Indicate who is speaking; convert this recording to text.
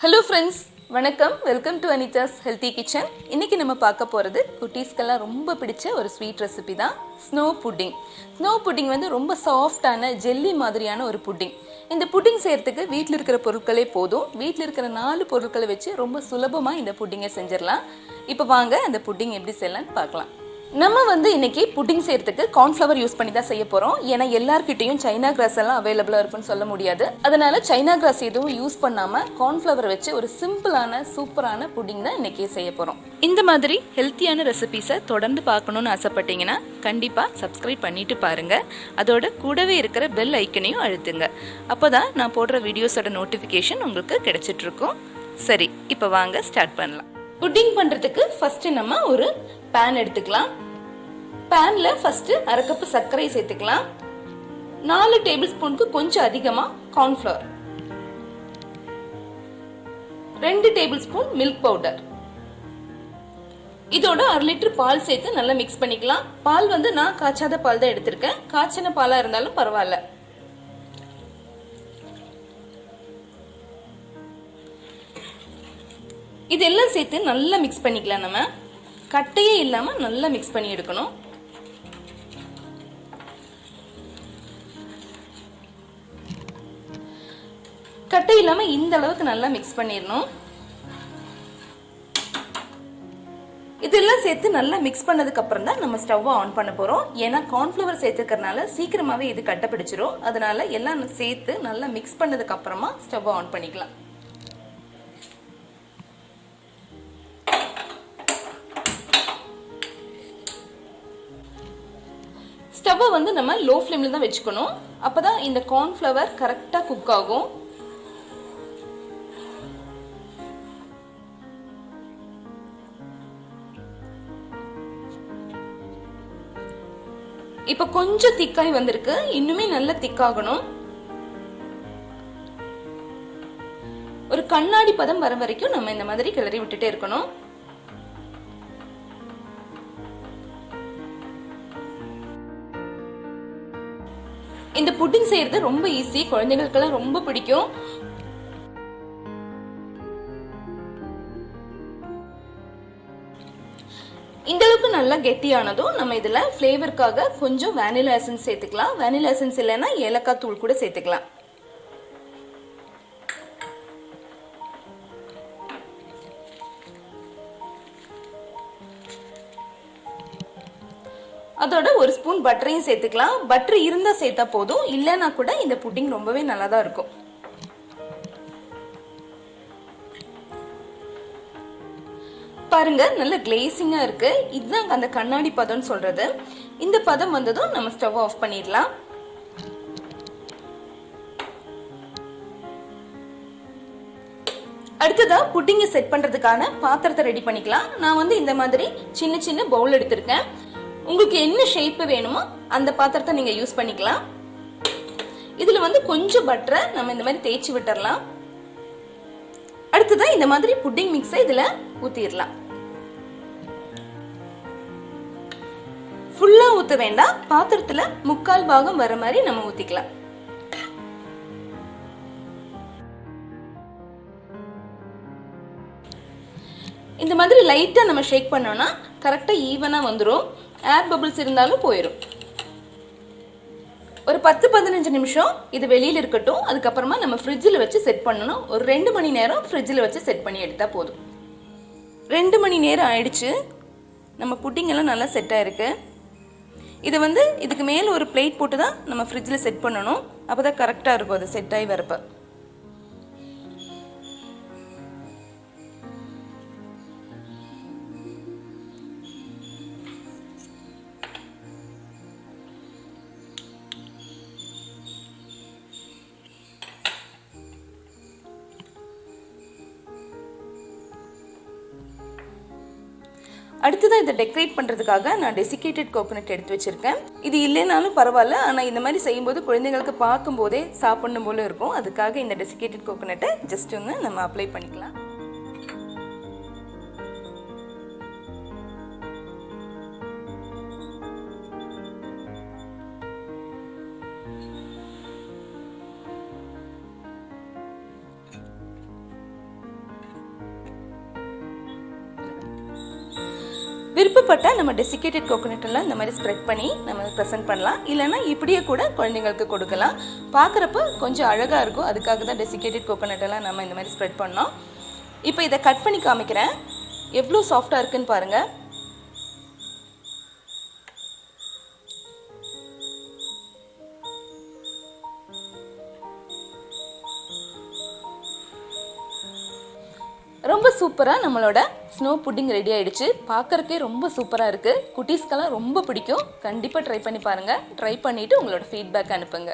Speaker 1: Hello friends, வணக்கம். Welcome to Anitha's healthy kitchen. இன்னைக்கு நம்ம பார்க்க போகிறது குட்டீஸ்க்கெல்லாம் ரொம்ப பிடிச்ச ஒரு ஸ்வீட் ரெசிபி தான் ஸ்னோ புட்டிங். ஸ்னோ புட்டிங் வந்து ரொம்ப சாஃப்டான ஜெல்லி மாதிரியான ஒரு புட்டிங். இந்த புட்டிங் செய்யறதுக்கு வீட்டில் இருக்கிற பொருட்களே போதும். வீட்டில் இருக்கிற 4 பொருட்களை வச்சு ரொம்ப சுலபமாக இந்த புட்டிங்கை செஞ்சிடலாம். இப்போ வாங்க அந்த புட்டிங் எப்படி செய்யலாம்னு பார்க்கலாம். நம்ம வந்து இன்னைக்கு புட்டிங் செய்யறதுக்கு கார்ன்ஃப்ளவர் யூஸ் பண்ணி தான் செய்ய போறோம். ஏன்னா எல்லார்கிட்டையும் சைனா கிராஸ் எல்லாம் அவைலபிளா இருக்குன்னு சொல்ல முடியாது. அதனால சைனா கிராஸ் எதுவும் யூஸ் பண்ணாம கார்ன்ஃப்ளவர் வச்சு ஒரு சிம்பிளான சூப்பரான புட்டிங் தான் இன்னைக்கு செய்ய போறோம். இந்த மாதிரி ஹெல்த்தியான ரெசிபிஸை தொடர்ந்து பார்க்கணும்னு ஆசைப்பட்டீங்கன்னா கண்டிப்பா சப்ஸ்கிரைப் பண்ணிட்டு பாருங்க. அதோட கூடவே இருக்கிற பெல் ஐக்கனையும் அழுத்துங்க. அப்போதான் நான் போடுற வீடியோஸோட நோட்டிபிகேஷன் உங்களுக்கு கிடைச்சிட்டு இருக்கும். சரி, இப்போ வாங்க ஸ்டார்ட் பண்ணலாம். புட்டிங் பண்றதுக்கு ஃபர்ஸ்ட் நம்ம ஒரு பேன் எடுத்துக்கலாம். பேன்ல ஃபர்ஸ்ட் 1/2 கப் சர்க்கரை சேர்த்துக்கலாம். 4 டேபிள் ஸ்பூனுக்கு கொஞ்சம் அதிகமா cornflour, 2 table spoon milk powder, இதோட 1/2 லிட்டர் பால் சேர்த்து நல்லா மிக்ஸ் பண்ணிக்கலாம். பால் வந்து நான் காய்ச்சாத பால் தான் எடுத்திருக்கேன். காய்ச்சின பாலா இருந்தாலும் பரவாயில்ல. இதெல்லாம் சேர்த்து நல்லா மிக்ஸ் பண்ணிக்கலாம். நம்ம கட்டையே இல்லாம நல்லா மிக்ஸ் பண்ணி எடுக்கணும். கட்டை இல்லாம இந்த அளவுக்கு நல்லா மிக்ஸ் பண்ணிடணும். இதெல்லாம் சேர்த்து நல்லா மிக்ஸ் பண்ணதுக்கு அப்புறம் தான் நம்ம ஸ்டவ் ஆன் பண்ண போறோம். ஏன்னா கார்ன்ஃப்ளவர் சேர்த்துக்கிறதுனால சீக்கிரமாவே இது கட்டை பிடிச்சிரும். அதனால எல்லாம் சேர்த்து நல்லா மிக்ஸ் பண்ணதுக்கு அப்புறமா ஸ்டவ் ஆன் பண்ணிக்கலாம். ஸ்டவ்வை வந்து நம்ம லோ ஃப்ளேம்ல தான் வச்சுக்கணும். அப்பதான் இந்த கார்ன்ஃப்ளவர் கரெக்டா குக் ஆகும். இப்ப கொஞ்சம் திக்காய் வந்திருக்கு. இன்னுமே நல்லா திக்காகணும். ஒரு கண்ணாடி பதம் வர வரைக்கும் நம்ம இந்த மாதிரி கிளறி விட்டுட்டே இருக்கணும். இந்த புட்டிங் செய்யறது ரொம்ப ஈஸி. குழந்தைகளுக்கெல்லாம் ரொம்ப பிடிக்கும். இந்த அளவுக்கு நல்லா கெட்டியானதும் நம்ம இதுல ஃப்ளேவருக்காக கொஞ்சம் வானிலா எசன்ஸ் சேர்த்துக்கலாம். வானிலா எசன்ஸ் இல்லைன்னா ஏலக்காய் தூள் கூட சேர்த்துக்கலாம். அதோட 1 ஸ்பூன் பட்டரையும் சேர்த்துக்கலாம். பட்டர் இருந்தா சேர்த்தா போதும், இல்லைன்னா கூட இந்த புட்டிங் ரொம்பவே நல்லா தான் இருக்கும். பாருங்க, நல்ல கிளேசிங்கா இருக்கு. இதுதான் அந்த கண்ணாடி பதம்னு சொல்றது. இந்த பதம் வந்ததும் நம்ம ஸ்டவ் ஆஃப் பண்ணிடலாம். அடுத்ததா புட்டிங்கை செட் பண்றதுக்கான பாத்திரத்தை ரெடி பண்ணிக்கலாம். நான் வந்து இந்த மாதிரி சின்ன சின்ன பவுல் எடுத்திருக்கேன். உங்களுக்கு என்ன ஷேப் வேணுமோ அந்த பாத்திரத்தை நீங்க யூஸ் பண்ணிக்கலாம். இதுல வந்து கொஞ்சம் பட்டரை நம்ம இந்த மாதிரி தேய்ச்சி விட்டுறலாம். அடுத்ததான் இந்த மாதிரி புட்டிங் மிக்ஸை இதுல ஊத்திடலாம். ஃபுல்லா ஊத்த வேண்டாம். பாத்திரத்துல 3/4 பாகம் வர மாதிரி நம்ம ஊத்திக்கலாம். இந்த மாதிரி லைட்டா நம்ம ஷேக் பண்ணோம்னா கரெக்டா ஈவனா வந்துடும். ஏர் பபிள்ஸ் இருந்தாலும் போயிடும். ஒரு 10-15 நிமிஷம் இது வெளியில இருக்கட்டும். அதுக்கப்புறமா நம்ம ஃப்ரிட்ஜில் வச்சு செட் பண்ணணும். ஒரு 2 மணி நேரம் ஃப்ரிட்ஜில் வச்சு செட் பண்ணி எடுத்தா போதும். 2 மணி நேரம் ஆயிடுச்சு. நம்ம புட்டிங் எல்லாம் நல்லா செட் ஆயிருக்கு. இது வந்து இதுக்கு மேல ஒரு பிளேட் போட்டு தான் நம்ம ஃப்ரிட்ஜில் செட் பண்ணணும். அப்பதான் கரெக்டா இருக்கும் அது செட் ஆகி வரப்ப. அடுத்ததான் இதை டெக்கரேட் பண்ணுறதுக்காக நான் டெசிகேட்டட் கோகோனட் எடுத்து வச்சுருக்கேன். இது இல்லைனாலும் பரவாயில்ல, ஆனால் இந்த மாதிரி செய்யும்போது குழந்தைங்களுக்கு பார்க்கும்போதே சாப்பிடணும் போல இருக்கும். அதுக்காக இந்த டெசிகேட்டட் கோகோனட்டை ஜஸ்ட் ஒன்று நம்ம அப்ளை பண்ணிக்கலாம். விருப்பப்பட்டால் நம்ம டெசிகேட்டட் கோகோனட் எல்லாம் இந்த மாதிரி ஸ்ப்ரெட் பண்ணி நம்ம ப்ரெசென்ட் பண்ணலாம். இல்லைன்னா இப்படியே கூட குழந்தைங்களுக்கு கொடுக்கலாம். பார்க்குறப்ப கொஞ்சம் அழகாக இருக்கும். அதுக்காக தான் டெசிகேட்டட் கோகோனட் எல்லாம் நம்ம இந்த மாதிரி ஸ்ப்ரெட் பண்ணோம். இப்போ இதை கட் பண்ணி காமிக்கிறேன். எவ்வளோ சாஃப்டாக இருக்குன்னு பாருங்கள். ரொம்ப சூப்பராக நம்மளோட ஸ்னோ புட்டிங் ரெடி ஆகிடுச்சு. பார்க்குறக்கே ரொம்ப சூப்பராக இருக்குது. குட்டீஸ்க்கெல்லாம் ரொம்ப பிடிக்கும். கண்டிப்பாக ட்ரை பண்ணி பாருங்கள். ட்ரை பண்ணிவிட்டு உங்களோட ஃபீட்பேக் அனுப்புங்க.